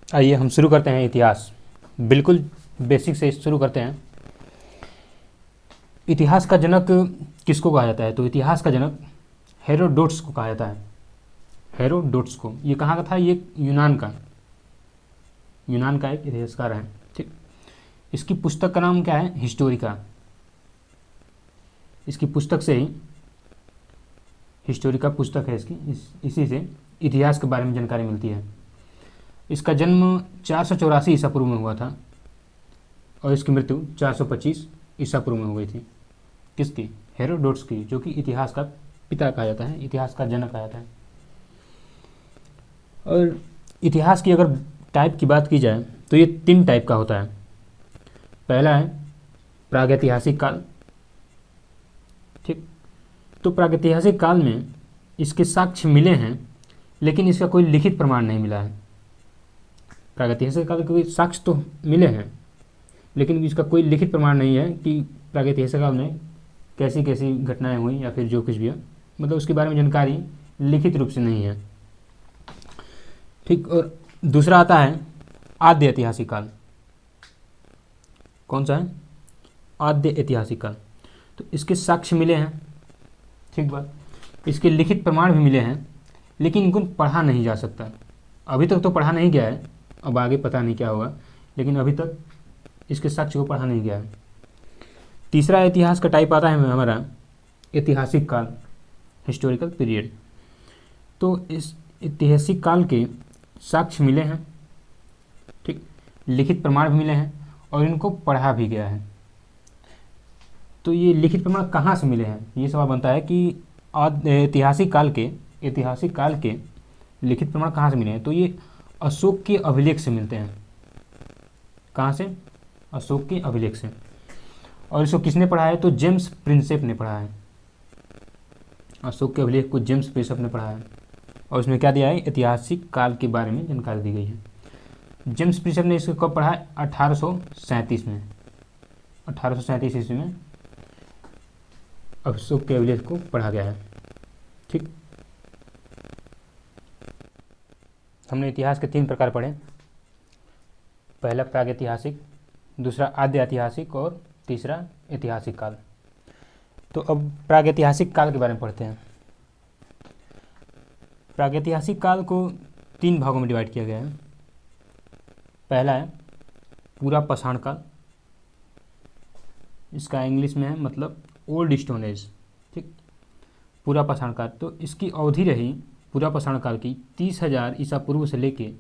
आइए हम शुरू करते हैं इतिहास। बिल्कुल बेसिक से शुरू करते हैं। इतिहास का जनक किसको कहा जाता है? तो इतिहास का जनक हेरोडोटस को कहा जाता है। हेरोडोटस को, ये कहाँ का था? ये यूनान का एक इतिहासकार है। ठीक, इसकी पुस्तक का नाम क्या है? हिस्टोरिका। इसकी पुस्तक से ही, हिस्टोरिका पुस्तक है इसकी, इसी से इतिहास के बारे में जानकारी मिलती है। इसका जन्म 484 ईसा पूर्व में हुआ था और इसकी मृत्यु 425 ईसा पूर्व में हो गई थी। किसकी? हेरोडोटस की, जो कि इतिहास का पिता कहा जाता है, इतिहास का जनक कहा जाता है। और इतिहास की अगर टाइप की बात की जाए तो ये 3 टाइप का होता है। पहला है प्रागैतिहासिक काल। ठीक, तो प्रागैतिहासिक काल में इसके साक्ष्य मिले हैं लेकिन इसका कोई लिखित प्रमाण नहीं मिला है। प्रागैतिहासिक काल के साक्ष्य तो मिले हैं लेकिन इसका कोई लिखित प्रमाण नहीं है कि प्रागैतिहासिक काल में कैसी कैसी घटनाएं हुई या फिर जो कुछ भी है, मतलब उसके बारे में जानकारी लिखित रूप से नहीं है। ठीक, और दूसरा आता है आद्य ऐतिहासिक काल। कौन सा है? आद्य ऐतिहासिक काल। तो इसके साक्ष्य मिले हैं, ठीक बात, इसके लिखित प्रमाण भी मिले हैं लेकिन इनको पढ़ा नहीं जा सकता। अभी तक तो पढ़ा नहीं गया है, अब आगे पता नहीं क्या होगा, लेकिन अभी तक इसके साक्ष्य को पढ़ा नहीं गया है। तीसरा इतिहास का टाइप आता है हमारा ऐतिहासिक काल, हिस्टोरिकल पीरियड। तो इस ऐतिहासिक काल के साक्ष्य मिले हैं, ठीक, लिखित प्रमाण भी मिले हैं और इनको पढ़ा भी गया है। तो ये लिखित प्रमाण कहाँ से मिले हैं? ये सवाल बनता है कि ऐतिहासिक काल के लिखित प्रमाण कहाँ से मिले हैं? तो ये अशोक के अभिलेख से मिलते हैं। कहाँ से? अशोक के अभिलेख से। और इसको किसने पढ़ा है? तो जेम्स प्रिंसेप ने पढ़ा है। अशोक के अभिलेख को जेम्स प्रिंसेप ने पढ़ा है और इसमें क्या दिया है? ऐतिहासिक काल के बारे में जानकारी दी गई है। जेम्स प्रिंसेप ने इसको कब पढ़ा है? 1837 में। 1837 ईस्वी में अशोक के अभिलेख को पढ़ा गया है। ठीक, हमने इतिहास के 3 प्रकार पढ़े। पहला प्रागैतिहासिक, दूसरा आद्य ऐतिहासिक और तीसरा ऐतिहासिक काल। तो अब प्रागैतिहासिक काल के बारे में पढ़ते हैं। प्रागैतिहासिक काल को 3 भागों में डिवाइड किया गया है। पहला है पूरा पाषाण काल, इसका इंग्लिश में है मतलब ओल्ड स्टोन एज। ठीक, पूरा पाषाण काल, तो इसकी अवधि रही पूरा पाषाण काल की 30,000 ईसा पूर्व से लेके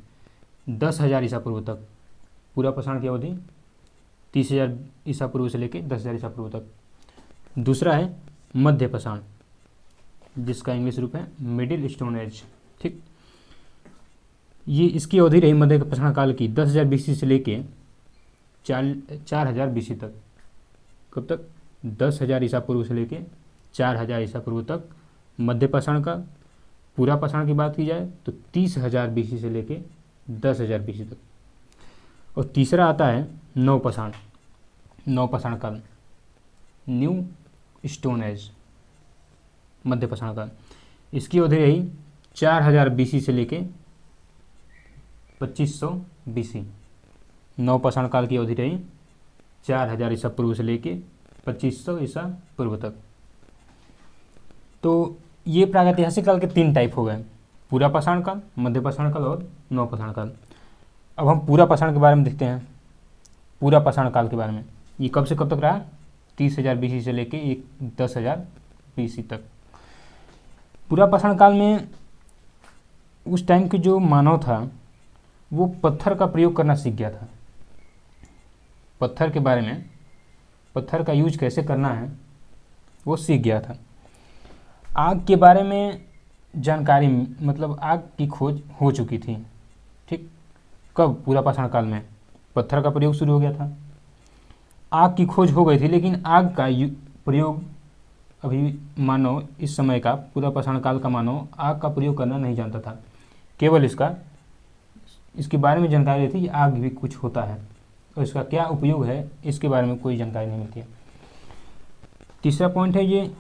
10,000 ईसा पूर्व तक। पूरा पाषाण की अवधि 30,000 ईसा पूर्व से लेके 10,000 ईसा पूर्व तक। दूसरा है मध्य पाषाण, जिसका इंग्लिश रूप है मिडिल स्टोन एज। ठीक, ये इसकी अवधि रही मध्य पाषाण काल की 10,000 बीसी से लेके 4,000 बीसी तक। कब तक? 10,000 ईसा पूर्व से लेके 4,000 ईसा पूर्व तक मध्य पाषाण काल। पूरा पाषाण की बात की जाए तो 30,000 बीसी से लेके 10,000 बीसी तक। और तीसरा आता है नवपाषाण, नवपाषाण काल, न्यू स्टोन एज, मध्य पाषाण काल। इसकी अवधि रही 4,000 बीसी से लेके 2500 बीसी। नवपाषाण काल की अवधि रही 4,000 ईसा पूर्व से लेके 2500 ईसा पूर्व तक। तो ये प्रागैतिहासिक काल के 3 टाइप हो गए, पूरा पाषाण काल, मध्य पाषाण काल और नवपाषाण काल। अब हम पूरा पाषाण के बारे में देखते हैं। पूरा पाषाण काल के बारे में, ये कब से कब तक रहा? 30,000 बीसी से लेके 10,000 बीसी तक। पूरा पाषाण काल में उस टाइम के जो मानव था वो पत्थर का प्रयोग करना सीख गया था। पत्थर के बारे में, पत्थर का यूज कैसे करना है वो सीख गया था। आग के बारे में जानकारी, मतलब आग की खोज हो चुकी थी। ठीक, कब? पूरा पाषाण काल में पत्थर का प्रयोग शुरू हो गया था, आग की खोज हो गई थी, लेकिन आग का प्रयोग अभी मानव, इस समय का पूरा पाषाण काल का मानव आग का प्रयोग करना नहीं जानता था। केवल इसके बारे में जानकारी थी कि आग भी कुछ होता है और इसका क्या उपयोग है इसके बारे में कोई जानकारी नहीं मिलती है। तीसरा पॉइंट है, ये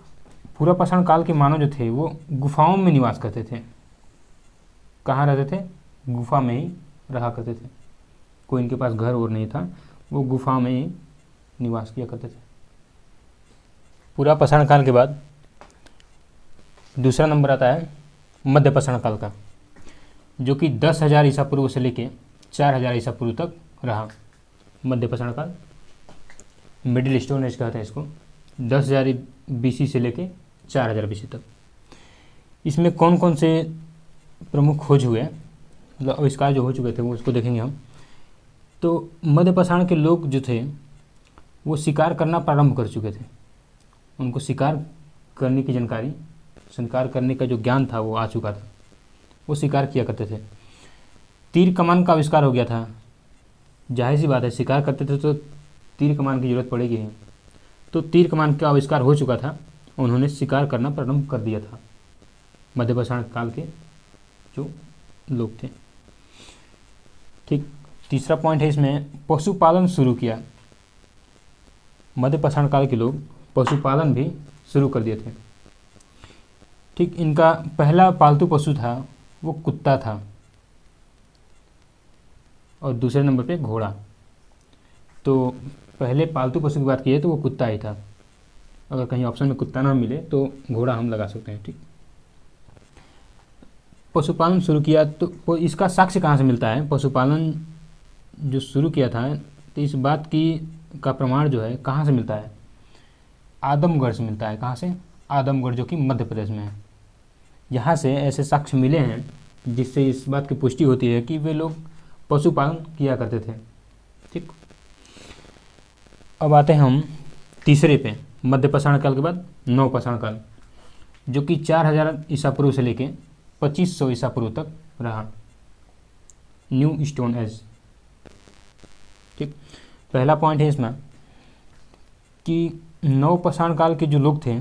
पूरा पाषाण काल के मानव जो थे वो गुफाओं में निवास करते थे। कहाँ रहते थे? गुफा में ही रहा करते थे। कोई इनके पास घर और नहीं था, वो गुफा में ही निवास किया करते थे। पूरा पाषाण काल के बाद दूसरा नंबर आता है मध्य पाषाण काल का, जो कि 10,000 ईसा पूर्व से लेके 4,000 ईसा पूर्व तक रहा। मध्य पाषाण काल, मिडिल स्टोन एज कहते हैं इसको, 10,000 BC से लेके 4,000 BC तक। इसमें कौन कौन से प्रमुख खोज हुए, मतलब आविष्कार जो हो चुके थे वो उसको देखेंगे हम। तो मध्य पाषाण के लोग जो थे वो शिकार करना प्रारंभ कर चुके थे। उनको शिकार करने की जानकारी, शिकार करने का जो ज्ञान था वो आ चुका था, वो शिकार किया करते थे। तीर कमान का आविष्कार हो गया था। जाहिर सी बात है, शिकार करते थे तो तीर कमान की ज़रूरत पड़ेगी ही। तो तीर कमान का आविष्कार हो चुका था, उन्होंने शिकार करना प्रारंभ कर दिया था मध्य पाषाण काल के जो लोग थे। ठीक, तीसरा पॉइंट है इसमें, पशुपालन शुरू किया। मध्य पाषाण काल के लोग पशुपालन भी शुरू कर दिए थे। ठीक, इनका पहला पालतू पशु था वो कुत्ता था, और दूसरे नंबर पे घोड़ा। तो पहले पालतू पशु की बात की है तो वो कुत्ता ही था। अगर कहीं ऑप्शन में कुत्ता ना मिले तो घोड़ा हम लगा सकते हैं। ठीक, पशुपालन शुरू किया तो इसका साक्ष्य कहाँ से मिलता है? पशुपालन जो शुरू किया था तो इस बात की का प्रमाण जो है कहाँ से मिलता है? आदमगढ़ से मिलता है। कहाँ से? आदमगढ़, जो कि मध्य प्रदेश में है। यहाँ से ऐसे साक्ष्य मिले हैं जिससे इस बात की पुष्टि होती है कि वे लोग पशुपालन किया करते थे। ठीक, अब आते हैं हम तीसरे पे, मध्य पाषाण काल के बाद नव पाषाण काल, जो कि 4,000 ईसा पूर्व से लेके 2,500 ईसा पूर्व तक रहा, न्यू स्टोन एज। ठीक, पहला पॉइंट है इसमें कि नव पाषाण काल के जो लोग थे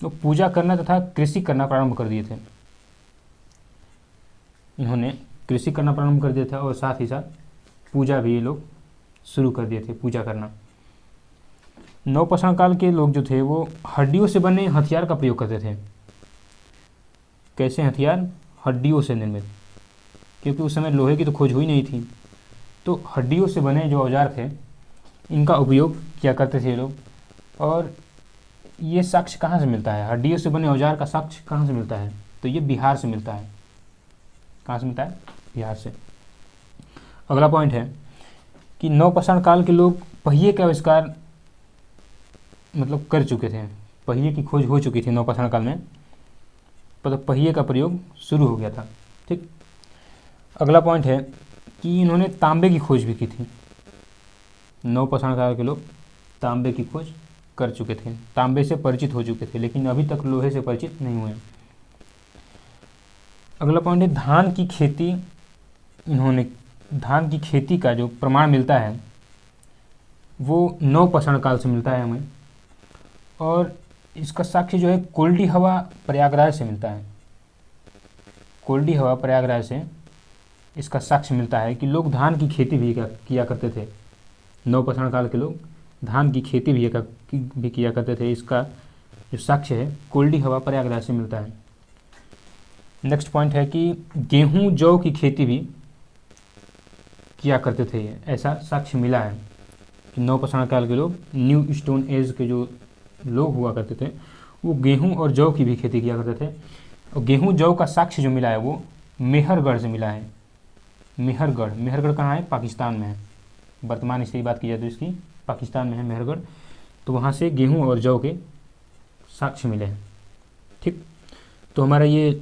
वो पूजा करना तथा कृषि करना प्रारंभ कर दिए थे। इन्होंने कृषि करना प्रारंभ कर दिया था और साथ ही साथ पूजा भी ये लोग शुरू कर दिए थे, पूजा करना। नव पाषाण काल के लोग जो थे वो हड्डियों से बने हथियार का प्रयोग करते थे। कैसे हथियार? हड्डियों से निर्मित, क्योंकि उस समय लोहे की तो खोज हुई नहीं थी। तो हड्डियों से बने जो औजार थे इनका उपयोग किया करते थे लोग। और ये साक्ष्य कहाँ से मिलता है? हड्डियों से बने औजार का साक्ष्य कहाँ से मिलता है? तो ये बिहार से मिलता है। कहाँ से मिलता है? बिहार से। अगला पॉइंट है कि नव पाषाण काल के लोग पहिए का आविष्कार मतलब कर चुके थे। पहिए की खोज हो चुकी थी नव पाषाण काल में, मतलब पहिए का प्रयोग शुरू हो गया था। ठीक, अगला पॉइंट है कि इन्होंने तांबे की खोज भी की थी। नव पाषाण काल के लोग तांबे की खोज कर चुके थे, तांबे से परिचित हो चुके थे, लेकिन अभी तक लोहे से परिचित नहीं हुए। अगला पॉइंट है धान की खेती। इन्होंने धान की खेती का जो प्रमाण मिलता है वो नव पाषाण काल से मिलता है हमें, और इसका साक्ष्य जो है कोल्डी हवा प्रयागराज से मिलता है। कोल्डी हवा प्रयागराज से इसका साक्ष्य मिलता है कि लोग धान की खेती भी किया करते थे। नव पाषाण काल के लोग धान की खेती भी किया करते थे। इसका जो साक्ष्य है कोल्डी हवा प्रयागराज से मिलता है। नेक्स्ट पॉइंट है कि गेहूं जौ की खेती भी किया करते थे। ऐसा साक्ष्य मिला है कि नव पाषाण काल के लोग, न्यू स्टोन एज के जो लोग हुआ करते थे, वो गेहूं और जौ की भी खेती किया करते थे। और गेहूं जौ का साक्ष्य जो मिला है वो मेहरगढ़ से मिला है। मेहरगढ़, मेहरगढ़ कहाँ है? पाकिस्तान में है। वर्तमान स्थिति बात की जाए तो इसकी पाकिस्तान में है मेहरगढ़। तो वहाँ से गेहूं और जौ के साक्ष्य मिले हैं। ठीक, तो हमारा ये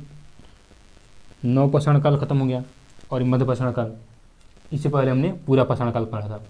नव पाषाण काल खत्म हो गया और मध्य पाषाण काल, इससे पहले हमने पूरा पाषाण काल पढ़ा था।